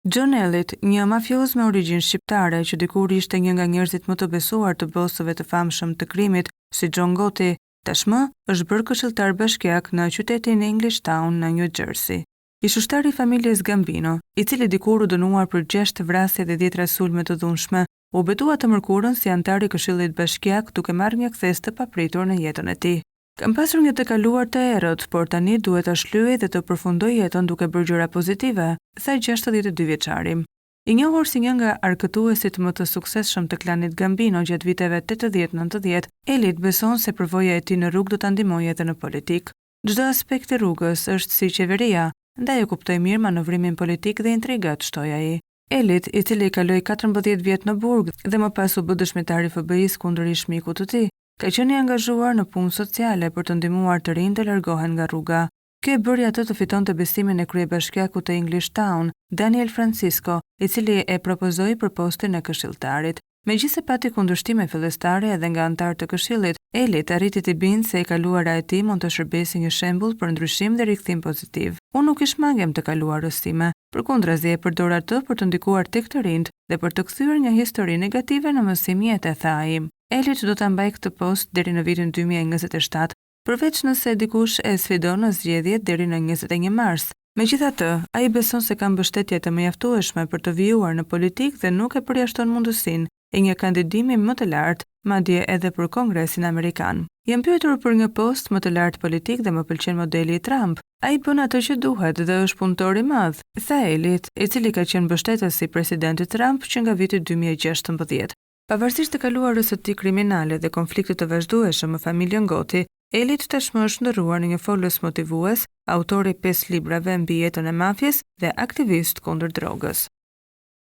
John Elliot, një mafioz me origjinë shqiptare që dikur ishte një nga njerëzit më të besuar të bosëve të famshëm të krimit, si John Gotti, tashmë është bërë këshilltar bashkiak në qytetin English Town në New Jersey. Ish ushtari i familjes Gambino, i cili dikur u dënuar për 6 vrasje dhe 10 sulme të dhunshme, u betua të mërkurën si antar i Këshillit Bashkiak duke marrë një kthes të papritur në jetën e tij. Kam pasur një të kaluar të errët, por tani duhet ta shlyej dhe të përfundoj jetën duke bërë gjëra pozitive, tha 62 vjeçari. I njohur si një nga arkëtuesit më të suksesshëm të klanit Gambino gjatë viteve 80-90, Elliot beson se përvoja e tij në rrugë do ta ndihmojë edhe në politik. Çdo aspekt i rrugës është si qeveria, ndaj e kuptoi mirë manovrimin politik dhe intrigat, shtoi ai. Elliot, i cili kaloi 14 vjet në burg dhe më pas u bë dëshmitar i FBI-s kundër ish mikut të tij, ka qenë i angazhuar në punë sociale për të ndihmuar të rinj të largohen nga rruga. Kjo e bëri atë të fitonte besimin e kryebashkiakut të English Town, Daniel Francisco, i cili e propozoi për postin e këshilltarit. Megjithëse pati kundërshtime fillestare edhe nga antarët të këshillit, Elliot arriti të bindë se e kaluara e tij mund të shërbesi një shembull për ndryshim dhe rikthim pozitiv. Unë nuk i shmangem të kaluarës time, përkundrazi e përdor atë për të ndikuar tek të rinjt dhe për të kthyer një histori negative në mësim jetë, tha ai. Elliot do ta mbajë këtë post deri në vitin 2027, përveç nëse dikush e sfidon në zgjedhjet deri në 21 mars. Megjithatë, ai beson se ka mbështetje të mjaftueshme për të vijuar në politikë dhe nuk e përjashton mundësinë e një kandidimi më të lartë, madje edhe për Kongresin Amerikan. Jam pyetur për një post më të lartë politik dhe më pëlqen modeli i Trump. Ai bën atë që duhet dhe është punëtor i madh, tha Elliot, i cili ka qenë mbështetës i presidentit Trump që nga viti 2016. Pavarësisht të kaluarës së tij kriminale dhe konfliktit të vazhdueshëm me familjen Gotti, Elliot tashmë është ndërruar në një folës motivues, autori 5 librave mbi jetën e mafjes dhe aktivist kundër drogës.